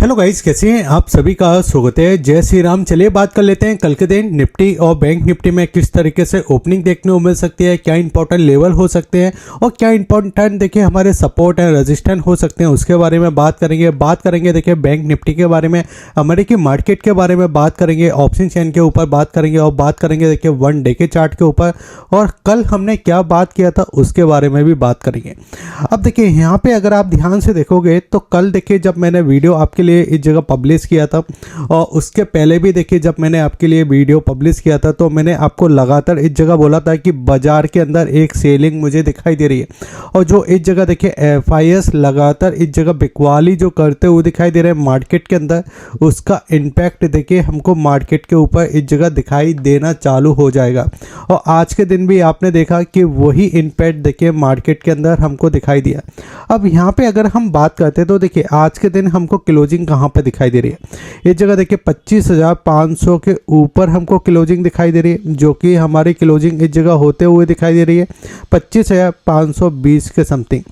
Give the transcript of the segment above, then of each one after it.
Hello guys, कैसे हैं आप सभी का स्वागत है। जय श्री राम। चलिए बात कर लेते हैं कल के दिन निफ्टी और बैंक निफ्टी में किस तरीके से ओपनिंग देखने को मिल सकती है, क्या इंपॉर्टेंट लेवल हो सकते हैं और क्या इंपॉर्टेंट देखिए हमारे सपोर्ट एंड रेजिस्टेंस हो सकते हैं, उसके बारे में बात करेंगे देखिए बैंक निफ्टी के बारे में, अमेरिकी मार्केट के बारे में बात करेंगे, ऑप्शन चेन के ऊपर बात करेंगे और बात करेंगे देखिए वन डे के चार्ट के ऊपर, और कल हमने क्या बात किया था उसके बारे में भी बात करेंगे। अब देखिए यहाँ पे अगर आप ध्यान से देखोगे तो कल देखिए जब मैंने वीडियो आपके लिए इस जगह पब्लिश किया था और उसके पहले भी देखिए जब मैंने आपके लिए वीडियो पब्लिश किया था तो मैंने आपको लगातार इस जगह बोला था कि बाजार के अंदर एक सेलिंग मुझे दिखाई दे रही है, और जो इस जगह देखिए एफआईएस लगातार इस जगह बिकवाली जो करते हुए दिखाई दे रहे हैं मार्केट के अंदर, उसका इम्पैक्ट देखिए हमको मार्केट के ऊपर इस जगह दिखाई देना चालू हो जाएगा। और आज के दिन भी आपने देखा कि वही इम्पैक्ट देखिए मार्केट के अंदर हमको दिखाई दिया। अब यहाँ पे अगर हम बात करते हैं तो देखिए आज के दिन हमको क्लोजिंग कहाँ पे दिखाई दे रही है, इस जगह देखिए 25,500 के ऊपर हमको क्लोजिंग दिखाई दे रही है, जो कि हमारी क्लोजिंग इस जगह होते हुए दिखाई दे रही है 25,520 के समथिंग।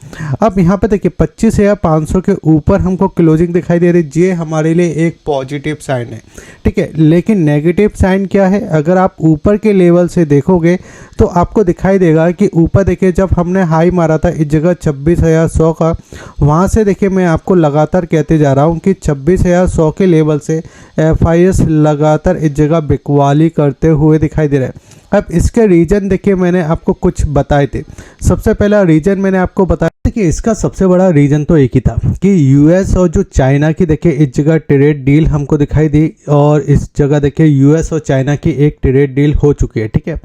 अब यहाँ पे देखिए 25,500 के ऊपर हमको क्लोजिंग दिखाई दे रही है, ये हमारे लिए एक पॉजिटिव साइन है, ठीक है। लेकिन नेगेटिव साइन क्या है, अगर आप ऊपर के लेवल से देखोगे तो आपको दिखाई देगा कि ऊपर देखिए जब हमने हाई मारा था इस जगह 26,100 का, वहाँ से देखिए मैं आपको लगातार कहते जा रहा हूँ कि 26,100 के लेवल से एफआईएस लगातार इस जगह बिकवाली करते हुए दिखाई दे रहा है। अब इसके रीजन देखिए मैंने आपको कुछ बताए थे। सबसे पहला रीजन मैंने आपको बताया कि इसका सबसे बड़ा रीजन तो एक ही था कि यूएस और जो चाइना की देखिए इस जगह ट्रेड डील हमको दिखाई दी, और इस जगह देखिए यूएस और चाइना की एक ट्रेड डील हो चुकी है, ठीक है।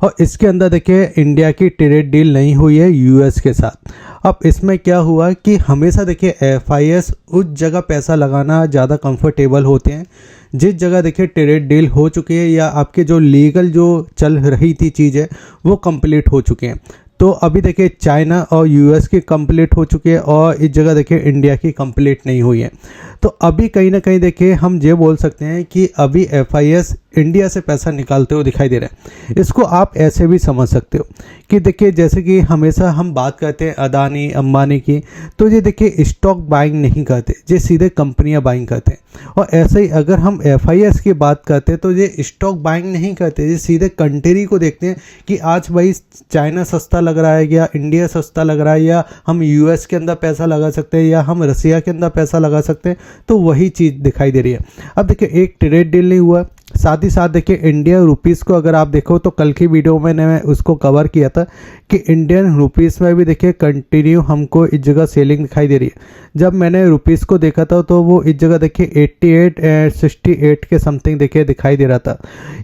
और इसके अंदर देखिए इंडिया की ट्रेड डील नहीं हुई है यूएस के साथ। अब इसमें क्या हुआ कि हमेशा देखिए एफआईएस उस जगह पैसा लगाना ज़्यादा कंफर्टेबल होते हैं जिस जगह देखिए ट्रेड डील हो चुकी है या आपके जो लीगल जो चल रही थी चीज़ है वो कंप्लीट हो चुके हैं। तो अभी देखिए चाइना और यूएस की कंप्लीट हो चुकी है और इस जगह देखिए इंडिया की कंप्लीट नहीं हुई है। तो अभी कहीं ना कहीं देखिए हम ये बोल सकते हैं कि अभी एफआईएस इंडिया से पैसा निकालते हुए दिखाई दे रहा है। इसको आप ऐसे भी समझ सकते हो कि देखिए जैसे कि हमेशा हम बात करते हैं अदानी अंबानी की, तो ये देखिए स्टॉक बाइंग नहीं करते, ये सीधे कंपनियां बाइंग करते हैं। और ऐसे ही अगर हम एफआईएस की बात करते हैं तो ये स्टॉक बाइंग नहीं करते, ये सीधे कंट्री को देखते हैं कि आज भाई चाइना सस्ता लग रहा है या इंडिया सस्ता लग रहा है, या हम यूएस के अंदर पैसा लगा सकते हैं या हम रसिया के अंदर पैसा लगा सकते हैं, तो वही चीज़ दिखाई दे रही है। अब देखिए एक ट्रेड डील नहीं हुआ, साथ ही साथ देखिए इंडियन रुपीज़ को अगर आप देखो तो कल की वीडियो में मैंने उसको कवर किया था कि इंडियन रुपीज़ में भी देखिए कंटिन्यू हमको इस जगह सेलिंग दिखाई दे रही है। जब मैंने रुपीज़ को देखा था तो वो इस जगह देखिए 88 एंड 68 के समथिंग देखिए दिखाई दे रहा था।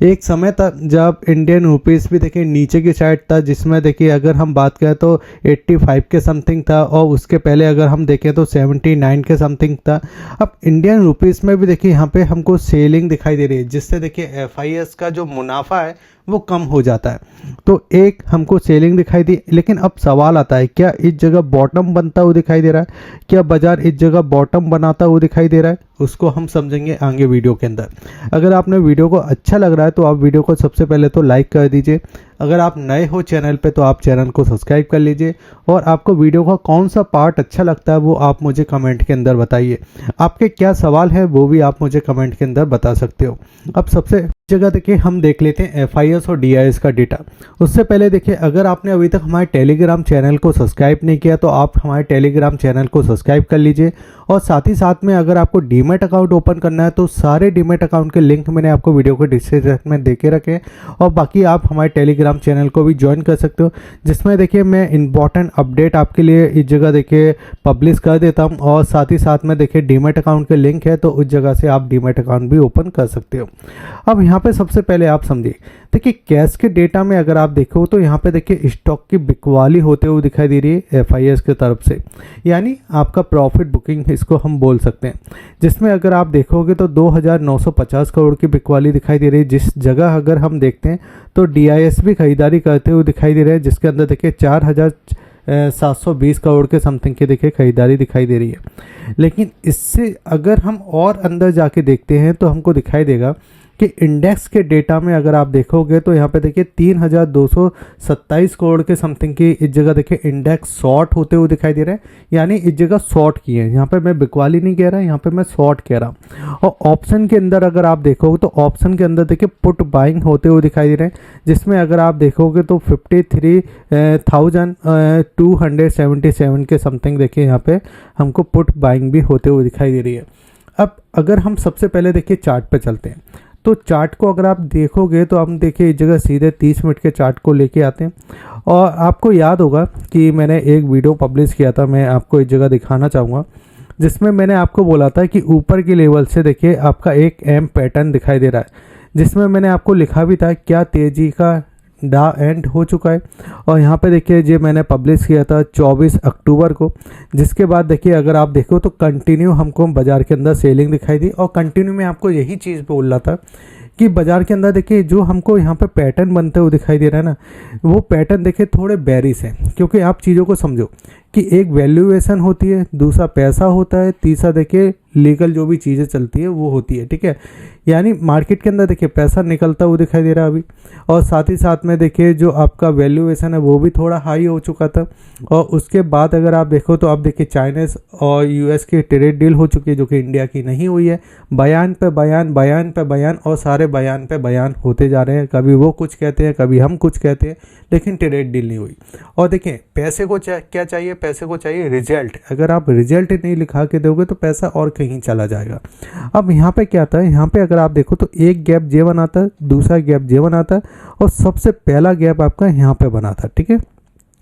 एक समय था जब इंडियन रुपीज़ भी देखिए नीचे की साइड था, जिसमें देखिए अगर हम बात करें तो 85 के समथिंग था, और उसके पहले अगर हम देखें तो 79 के समथिंग था। अब इंडियन रुपीज़ में भी देखिए यहाँ पे हमको सेलिंग दिखाई दे रही है, जिससे देखिए एफआईएस का जो मुनाफा है वो कम हो जाता है। तो एक हमको सेलिंग दिखाई दी, लेकिन अब सवाल आता है क्या इस जगह बॉटम बनता हुआ दिखाई दे रहा है, क्या बाजार इस जगह बॉटम बनाता हुआ दिखाई दे रहा है, उसको हम समझेंगे आगे वीडियो के अंदर। अगर आपने वीडियो को अच्छा लग रहा है तो आप वीडियो को सबसे पहले तो लाइक कर दीजिए। अगर आप नए हो चैनल पे तो आप चैनल को सब्सक्राइब कर लीजिए, और आपको वीडियो का कौन सा पार्ट अच्छा लगता है वो आप मुझे कमेंट के अंदर बताइए। आपके क्या सवाल है वो भी आप मुझे कमेंट के अंदर बता सकते हो। अब सबसे जगह देखिए हम देख लेते हैं एफआईएस और डीआईएस का डेटा। उससे पहले देखिए अगर आपने अभी तक हमारे टेलीग्राम चैनल को सब्सक्राइब नहीं किया तो आप हमारे टेलीग्राम चैनल को सब्सक्राइब कर लीजिए, और साथ ही साथ में अगर आपको डीमैट अकाउंट ओपन करना है तो सारे डीमैट अकाउंट के लिंक मैंने आपको वीडियो को डिस्क्रिप्शन में दे के रखे, और बाकी आप हमारे टेलीग्राम चैनल को भी ज्वाइन कर सकते हो, जिसमें देखिए मैं इंपॉर्टेंट अपडेट आपके लिए इस जगह देखिए पब्लिश कर देता हूँ, और साथ ही साथ में देखिए डीमैट अकाउंट के लिंक है तो उस जगह से आप डीमैट अकाउंट भी ओपन कर सकते हो। अब यहाँ पे सबसे पहले आप समझिए देखिए कैश के डेटा में अगर आप देखो तो यहाँ पे देखिए स्टॉक की बिकवाली होते हुए दिखाई दे रही है एफआईएस की तरफ से, यानी आपका प्रॉफिट बुकिंग इसको हम बोल सकते हैं, जिसमें अगर आप देखोगे तो 2,950 करोड़ की बिकवाली दिखाई दे रही है। जिस जगह अगर हम देखते हैं तो डीआईएस भी खरीदारी करते हुए दिखाई दे रहे हैं, जिसके अंदर देखिए 4,720 करोड़ के समथिंग की देखिए खरीदारी दिखाई दे रही है। लेकिन इससे अगर हम और अंदर जाके देखते हैं तो हमको दिखाई देगा कि इंडेक्स के डेटा में अगर आप देखोगे तो यहाँ पे देखिए 3227 करोड़ के समथिंग की इस जगह देखिए इंडेक्स शॉर्ट होते हुए दिखाई दे रहे हैं, यानी इस जगह शॉर्ट किए हैं। यहाँ पे मैं बिकवाली नहीं कह रहा, यहाँ पे मैं शॉर्ट कह रहा हूँ। और ऑप्शन के अंदर अगर आप देखोगे तो ऑप्शन के अंदर देखिए पुट बाइंग होते हुए दिखाई दे रहे हैं, जिसमें अगर आप देखोगे तो 53,277 के समथिंग देखिए यहाँ पे हमको पुट बाइंग भी होते हुए दिखाई दे रही है। अब अगर हम सबसे पहले देखिए चार्ट पे चलते हैं, तो चार्ट को अगर आप देखोगे तो हम देखिए इस जगह सीधे 30 मिनट के चार्ट को लेके आते हैं। और आपको याद होगा कि मैंने एक वीडियो पब्लिश किया था, मैं आपको इस जगह दिखाना चाहूँगा, जिसमें मैंने आपको बोला था कि ऊपर की लेवल से देखिए आपका एक एम पैटर्न दिखाई दे रहा है, जिसमें मैंने आपको लिखा भी था क्या तेज़ी का डा एंड हो चुका है। और यहाँ पे देखिए ये मैंने पब्लिश किया था 24 अक्टूबर को, जिसके बाद देखिए अगर आप देखो तो कंटिन्यू हमको बाज़ार के अंदर सेलिंग दिखाई दी। और कंटिन्यू में आपको यही चीज़ बोल रहा था कि बाज़ार के अंदर देखिए जो हमको यहाँ पे पैटर्न बनते हुए दिखाई दे रहा है ना, वो पैटर्न देखिए थोड़े बेरिश है। क्योंकि आप चीज़ों को समझो कि एक वैल्यूएशन होती है, दूसरा पैसा होता है, तीसरा देखिए लीगल जो भी चीज़ें चलती है वो होती है, ठीक है। यानी मार्केट के अंदर देखिए पैसा निकलता हुआ दिखाई दे रहा है अभी, और साथ ही साथ में देखिए जो आपका वैल्यूएशन है वो भी थोड़ा हाई हो चुका था। और उसके बाद अगर आप देखो तो आप देखिए चाइनीज़ और यूएस की ट्रेड डील हो चुकी है, जो कि इंडिया की नहीं हुई है। बयान पे बयान, बयान पे बयान, और सारे बयान पे बयान होते जा रहे हैं। कभी वो कुछ कहते हैं, कभी हम कुछ कहते हैं, लेकिन ट्रेड डील नहीं हुई। और देखिए पैसे को क्या चाहिए, पैसे को चाहिए रिजल्ट। अगर आप रिजल्ट नहीं लिखा के दोगे तो पैसा और कहीं चला जाएगा। अब यहाँ पे क्या था, यहाँ पे अगर आप देखो तो एक गैप जे बनाता है, दूसरा गैप जे बनाता है, और सबसे पहला गैप आपका यहाँ पे बना था, ठीक है।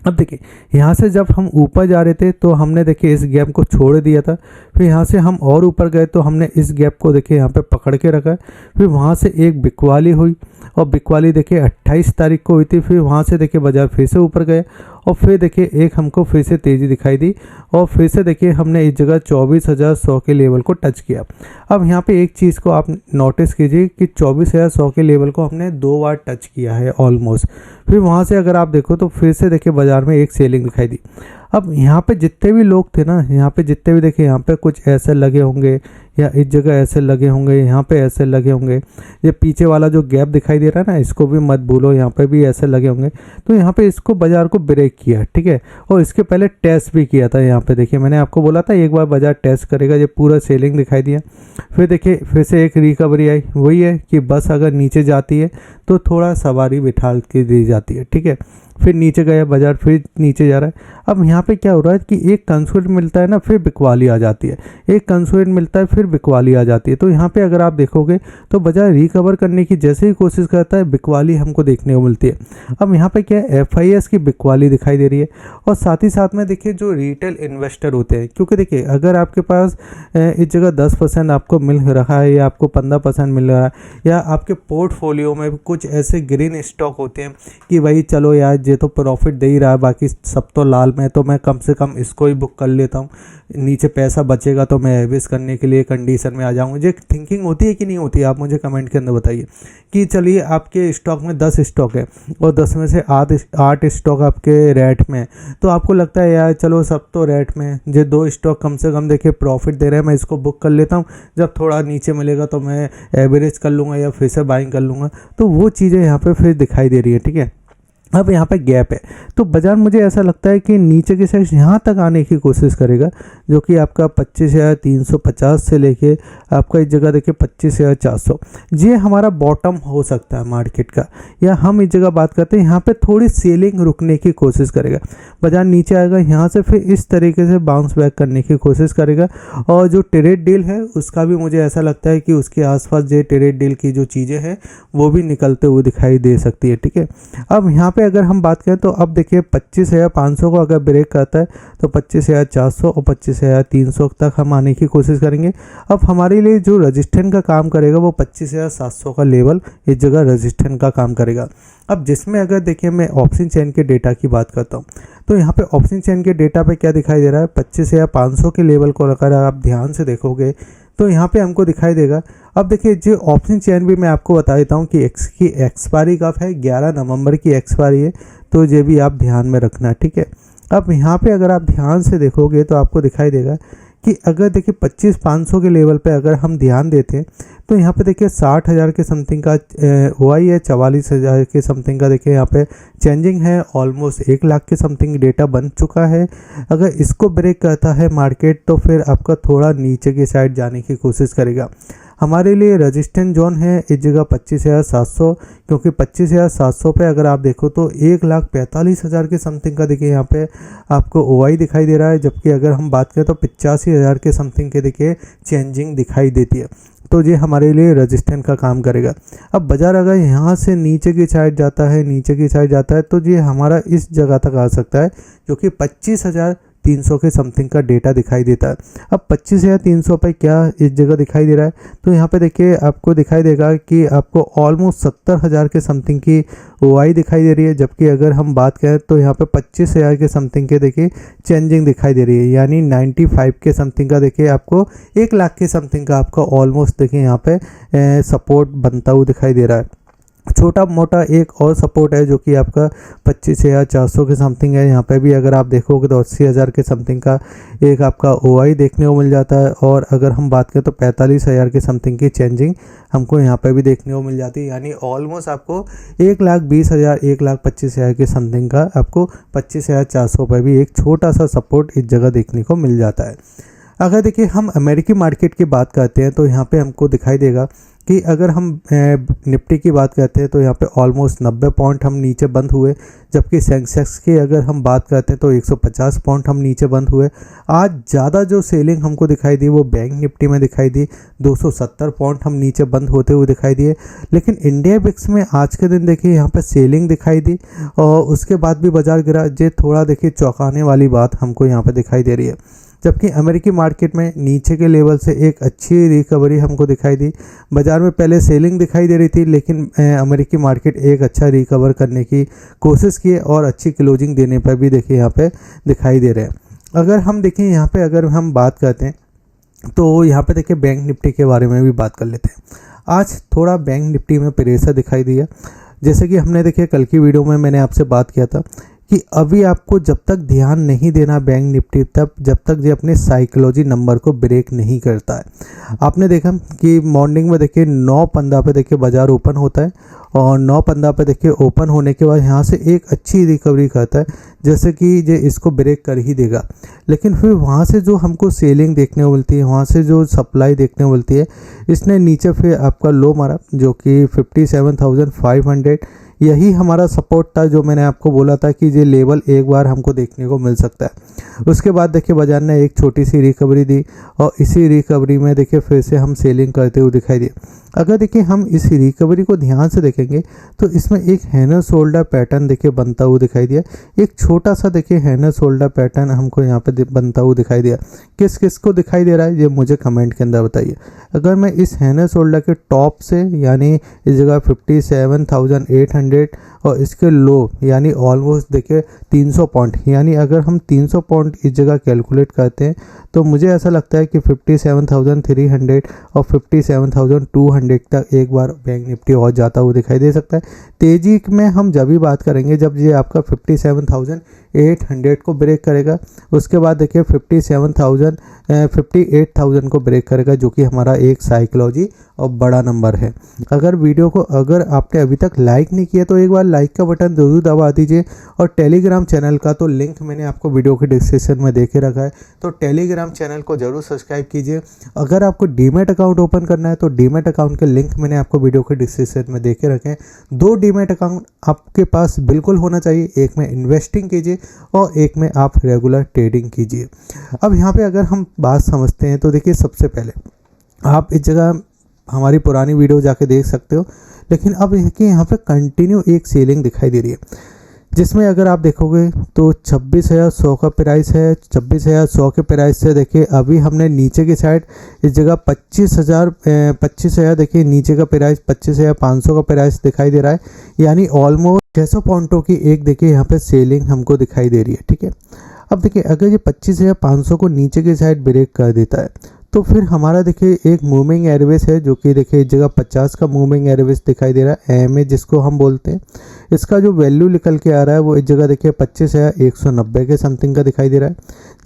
अब देखिए यहाँ से जब हम ऊपर जा रहे थे तो हमने देखिए इस गैप को छोड़ दिया था। फिर यहाँ से हम और ऊपर गए तो हमने इस गैप को देखिए यहाँ पे पकड़ के रखा। फिर वहाँ से एक बिकवाली हुई, और बिकवाली देखिए 28 तारीख को हुई थी। फिर वहाँ से देखिए बाजार फिर से ऊपर गए, और फिर देखिए एक हमको फिर से तेज़ी दिखाई दी, और फिर से देखिए हमने इस जगह 24,100 के लेवल को टच किया। अब यहाँ पे एक चीज़ को आप नोटिस कीजिए कि 24,100 के लेवल को हमने 2 बार टच किया है ऑलमोस्ट। फिर वहाँ से अगर आप देखो तो फिर से देखिए बाज़ार में एक सेलिंग दिखाई दी। अब यहाँ पे जितने भी लोग थे ना, यहाँ पे जितने भी देखिए यहाँ पे कुछ ऐसे लगे होंगे, या इस जगह ऐसे लगे होंगे, यहाँ पे ऐसे लगे होंगे। ये पीछे वाला जो गैप दिखाई दे रहा है ना, इसको भी मत भूलो, यहाँ पे भी ऐसे लगे होंगे। तो यहाँ पे इसको बाजार को ब्रेक किया, ठीक है। और इसके पहले टेस्ट भी किया था। यहाँ पे देखिए मैंने आपको बोला था एक बार बाजार टेस्ट करेगा, ये पूरा सेलिंग दिखाई दिया। फिर देखिए फिर से एक रिकवरी आई। वही है कि बस अगर नीचे जाती है तो थोड़ा सवारी बिठा के दी जाती है, ठीक है। फिर नीचे गया बाजार, फिर नीचे जा रहा है। अब यहाँ पे क्या हो रहा है कि एक कंसोलिडेट मिलता है ना, फिर बिकवाली आ जाती है, एक कंसोलिडेट मिलता है, फिर बिकवाली आ जाती है। तो यहाँ पे अगर आप देखोगे तो बाजार रिकवर करने की जैसे ही कोशिश करता है, बिकवाली हमको देखने को मिलती है। अब यहाँ पे क्या है, FIS की बिकवाली दिखाई दे रही है। और साथ ही साथ में देखिए जो रिटेल इन्वेस्टर होते हैं, क्योंकि देखिए अगर आपके पास इस जगह 10% आपको मिल रहा है, या आपको 15% मिल रहा है, या आपके पोर्टफोलियो में कुछ ऐसे ग्रीन स्टॉक होते हैं कि भाई चलो यार ये तो प्रॉफिट दे ही रहा है, बाकी सब तो लाल में, तो मैं कम से कम इसको ही बुक कर लेता हूँ, नीचे पैसा बचेगा तो मैं एवरेज करने के लिए कंडीशन में आ जाऊँगा। ये थिंकिंग होती है कि नहीं होती है, आप मुझे कमेंट के अंदर बताइए। कि चलिए आपके स्टॉक में 10 स्टॉक है, और 10 में से 8 स्टॉक आपके रेट में, तो आपको लगता है यार चलो सब तो रेट में, ये 2 स्टॉक कम से कम देखिए प्रॉफिट दे रहे हैं, मैं इसको बुक कर लेता हूँ, जब थोड़ा नीचे मिलेगा तो मैं एवरेज कर लूँगा या फिर से बाइंग कर लूँगा। तो वो चीज़ें यहाँ पे फिर दिखाई दे रही है, ठीक है। अब यहाँ पे गैप है, तो बाजार मुझे ऐसा लगता है कि नीचे की साइड यहाँ तक आने की कोशिश करेगा, जो कि आपका 25,350 से लेके आपका इस जगह देखिए 25,400, ये हमारा बॉटम हो सकता है मार्केट का। या हम इस जगह बात करते हैं यहाँ पे थोड़ी सेलिंग रुकने की कोशिश करेगा, बाजार नीचे आएगा, यहाँ से फिर इस तरीके से बाउंस बैक करने की कोशिश करेगा। और जो ट्रेड डील है उसका भी मुझे ऐसा लगता है कि उसके आसपास ये ट्रेड डील की जो चीज़ें हैं वो भी निकलते हुए दिखाई दे सकती है, ठीक है। अब यहाँ पे अगर हम बात करें तो अब देखिए 25,500 को अगर ब्रेक करता है तो 25,400 और 25,300 तक हम आने की कोशिश करेंगे। अब हमारे लिए जो रजिस्टेंस का काम करेगा वो 25,700 का लेवल इस जगह रजिस्टेंस का काम करेगा। अब जिसमें अगर देखिए मैं ऑप्शन चेन के डेटा की बात करता हूँ, तो यहाँ पे ऑप्शन चेन के डेटा पे क्या दिखाई दे रहा है, 25,500 के लेवल को अगर आप ध्यान से देखोगे तो यहाँ पे हमको दिखाई देगा। अब देखिए जो ऑप्शन चेन भी मैं आपको बता देता हूँ कि इसकी एक्सपायरी कब है, 11 नवंबर की एक्सपायरी है, तो ये भी आप ध्यान में रखना, ठीक है। अब यहाँ पे अगर आप ध्यान से देखोगे तो आपको दिखाई देगा कि अगर देखिए 25,500 के लेवल पे अगर हम ध्यान देते हैं तो यहाँ पे देखिए 60,000 के समथिंग का हुआ ही है, 44,000 के समथिंग का देखिए यहाँ पे चेंजिंग है, ऑलमोस्ट 1 लाख के समथिंग डेटा बन चुका है। अगर इसको ब्रेक करता है मार्केट तो फिर आपका थोड़ा नीचे की साइड जाने की कोशिश करेगा। हमारे लिए रेजिस्टेंस जोन है इस जगह 25,700, क्योंकि 25,700 पे अगर आप देखो तो 1,45,000 के समथिंग का देखिए यहाँ पे आपको ओआई दिखाई दे रहा है, जबकि अगर हम बात करें तो 85,000 के समथिंग के देखिए चेंजिंग दिखाई देती है। तो ये हमारे लिए रेजिस्टेंस का काम करेगा। अब बाजार अगर यहाँ से नीचे की साइड जाता है तो ये हमारा इस जगह तक आ सकता है, जो कि 25,300 के समथिंग का डेटा दिखाई देता है। अब 25,300 पे क्या इस जगह दिखाई दे रहा है, तो यहाँ पे देखिए आपको दिखाई देगा कि आपको ऑलमोस्ट 70,000 के समथिंग की ओआई दिखाई दे रही है, जबकि अगर हम बात करें तो यहाँ पे 25,000 के समथिंग के देखिए चेंजिंग दिखाई दे रही है, यानी 95 के समथिंग का देखिए आपको 1 लाख के समथिंग का आपका ऑलमोस्ट देखिए यहाँ पे सपोर्ट बनता हुआ दिखाई दे रहा है। छोटा मोटा एक और सपोर्ट है जो कि आपका 25,400 के समथिंग है। यहाँ पे भी अगर आप देखोगे तो 80,000 के समथिंग का एक आपका ओआई देखने को मिल जाता है, और अगर हम बात करें तो 45,000 के समथिंग की चेंजिंग हमको यहाँ पे भी देखने को मिल जाती है, यानी ऑलमोस्ट आपको 1,20,000 1,25,000 के समथिंग का आपको 25,400 पर भी एक छोटा सा सपोर्ट इस जगह देखने को मिल जाता है। अगर देखिए हम अमेरिकी मार्केट की बात करते हैं तो यहाँ पे हमको दिखाई देगा कि अगर हम निफ्टी की बात करते हैं तो यहाँ पे ऑलमोस्ट 90 पॉइंट हम नीचे बंद हुए, जबकि सेंसेक्स की अगर हम बात करते हैं तो 150 पॉइंट हम नीचे बंद हुए। आज ज़्यादा जो सेलिंग हमको दिखाई दी वो बैंक निफ्टी में दिखाई दी, 270 पॉइंट हम नीचे बंद होते हुए दिखाई दिए। लेकिन इंडिया बिक्स में आज के दिन देखिए यहाँ पे सेलिंग दिखाई दी और उसके बाद भी बाजार गिरा। ये थोड़ा देखिए चौंकाने वाली बात हमको यहाँ पे दिखाई दे रही है, जबकि अमेरिकी मार्केट में नीचे के लेवल से एक अच्छी रिकवरी हमको दिखाई दी। बाजार में पहले सेलिंग दिखाई दे रही थी, लेकिन अमेरिकी मार्केट एक अच्छा रिकवर करने की कोशिश की और अच्छी क्लोजिंग देने पर भी देखिए यहाँ पे दिखाई दे रहे हैं। अगर हम देखें यहाँ पे अगर हम बात करते हैं तो यहाँ पे देखिए बैंक निफ्टी के बारे में भी बात कर लेते हैं। आज थोड़ा बैंक निफ्टी में प्रेशर दिखाई दिया, जैसे कि हमने देखिए कल की वीडियो में मैंने आपसे बात किया था कि अभी आपको जब तक ध्यान नहीं देना बैंक निफ्टी तब जब तक ये अपने साइकोलॉजी नंबर को ब्रेक नहीं करता है। आपने देखा कि मॉर्निंग में देखिए 9:15 पे देखिए बाजार ओपन होता है और 9:15 पे देखिए ओपन होने के बाद यहाँ से एक अच्छी रिकवरी करता है, जैसे कि ये इसको ब्रेक कर ही देगा। लेकिन फिर वहाँ से जो हमको सेलिंग देखने को मिलती है, वहाँ से जो सप्लाई देखने को मिलती है, इसने नीचे फिर आपका लो मारा जो कि 57,500। यही हमारा सपोर्ट था जो मैंने आपको बोला था कि ये लेवल एक बार हमको देखने को मिल सकता है। उसके बाद देखिए बाजार ने एक छोटी सी रिकवरी दी और इसी रिकवरी में देखिए फिर से हम सेलिंग करते हुए दिखाई दिए। अगर देखिए हम इस रिकवरी को ध्यान से देखेंगे तो इसमें एक हैनर शोल्डर पैटर्न देखिए बनता हुआ दिखाई दिया। एक छोटा सा देखिए हैनर शोल्डर पैटर्न हमको यहाँ पे बनता हुआ दिखाई दिया। किस किस को दिखाई दे रहा है ये मुझे कमेंट के अंदर बताइए। अगर मैं इस हैनर शोल्डर के टॉप से यानी इस जगह 57,800 और इसके लो यानी ऑलमोस्ट देखिए 300 पॉइंट, यानी अगर हम 300 पॉइंट इस जगह कैलकुलेट करते हैं तो मुझे ऐसा लगता है कि 57,300 और 57,200 तक एक बार बैंक निफ्टी और जाता हुआ दिखाई दे सकता है। तेजी में हम जब भी बात करेंगे जब ये आपका 57,800 को ब्रेक करेगा, उसके बाद देखिए 58,000 को ब्रेक करेगा, जो कि हमारा एक साइकोलॉजी और बड़ा नंबर है। अगर वीडियो को अगर आपने अभी तक लाइक नहीं किया तो एक बार लाइक का बटन जरूर दबा दीजिए, और टेलीग्राम चैनल का तो लिंक मैंने आपको वीडियो के डिस्क्रिप्शन में दे के रखा है, तो टेलीग्राम चैनल को जरूर सब्सक्राइब कीजिए। अगर आपको डीमैट अकाउंट ओपन करना है तो डीमैट अकाउंट के लिंक मैंने आपको वीडियो के डिस्क्रिप्शन में दे के रखे हैं। 2 डीमैट अकाउंट आपके पास बिल्कुल होना चाहिए, एक में इन्वेस्टिंग कीजिए और एक में आप रेगुलर ट्रेडिंग कीजिए। अब यहाँ पे अगर हम बात समझते हैं तो देखिए सबसे पहले आप इस जगह हमारी पुरानी वीडियो जाके देख सकते हो, लेकिन अब यहाँ पे कंटिन्यू एक सेलिंग दिखाई दे रही है, जिसमें अगर आप देखोगे तो 26,100 का प्राइस है। 26,100 के प्राइस से देखिए अभी हमने नीचे की साइड इस जगह 25,000 देखिए नीचे का प्राइस 25,500 का प्राइस दिखाई दे रहा है, यानी ऑलमोस्ट 600 पॉइंटों की एक देखिए यहाँ पे सेलिंग हमको दिखाई दे रही है। ठीक है, अब देखिए अगर ये 25,500 को नीचे की साइड ब्रेक कर देता है तो फिर हमारा देखिए एक मूविंग एवरेज है जो कि देखिए इस जगह 50 का मूविंग एवरेज दिखाई दे रहा है, एम ए जिसको हम बोलते हैं। इसका जो वैल्यू निकल के आ रहा है वो इस जगह देखिए 25,190 के समथिंग का दिखाई दे रहा है,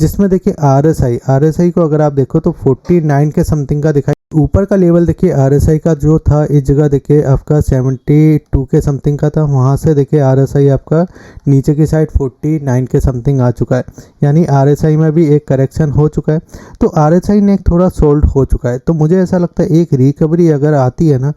जिसमें देखिए आरएसआई को अगर आप देखो तो 49 के समथिंग का दिखाई। ऊपर का लेवल देखिए आरएसआई का जो था इस जगह देखिए आपका 72 के समथिंग का था, वहाँ से देखिए आरएसआई आपका नीचे की साइड 49 के समथिंग आ चुका है, यानी आरएसआई में भी एक करेक्शन हो चुका है। तो आरएसआई ने एक थोड़ा सोल्ड हो चुका है। तो मुझे ऐसा लगता है एक रिकवरी अगर आती है ना,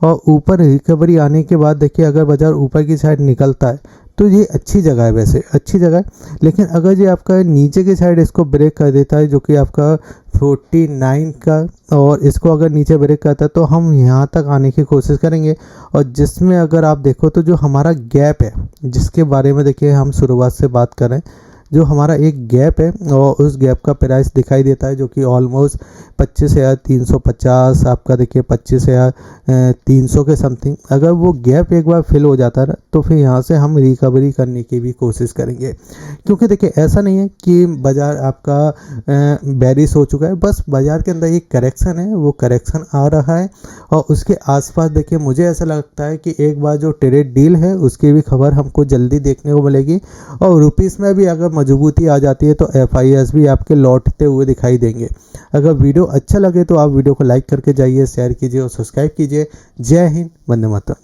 और ऊपर रिकवरी आने के बाद देखिए अगर बाजार ऊपर की साइड निकलता है तो ये अच्छी जगह है, वैसे अच्छी जगह है। लेकिन अगर ये आपका नीचे की साइड इसको ब्रेक कर देता है जो कि आपका 49 का, और इसको अगर नीचे ब्रेक करता है तो हम यहाँ तक आने की कोशिश करेंगे। और जिसमें अगर आप देखो तो जो हमारा गैप है जिसके बारे में देखिए हम शुरुआत से बात कर रहे हैं, जो हमारा एक गैप है और उस गैप का प्राइस दिखाई देता है जो कि ऑलमोस्ट 25,350 आपका देखिए 25,300 के समथिंग। अगर वो गैप एक बार फिल हो जाता है तो फिर यहाँ से हम रिकवरी करने की भी कोशिश करेंगे, क्योंकि देखिए ऐसा नहीं है कि बाज़ार आपका बेरिश हो चुका है, बस बाज़ार के अंदर एक करेक्शन है, वो करेक्शन आ रहा है। और उसके आसपास देखिए मुझे ऐसा लगता है कि एक बार जो ट्रेड डील है उसकी भी खबर हमको जल्दी देखने को मिलेगी। और रुपीस में भी अगर मजबूती आ जाती है तो एफआईएस भी आपके लौटते हुए दिखाई देंगे। अगर वीडियो अच्छा लगे तो आप वीडियो को लाइक करके जाइए, शेयर कीजिए और सब्सक्राइब कीजिए। जय हिंद, वंदे मातरम।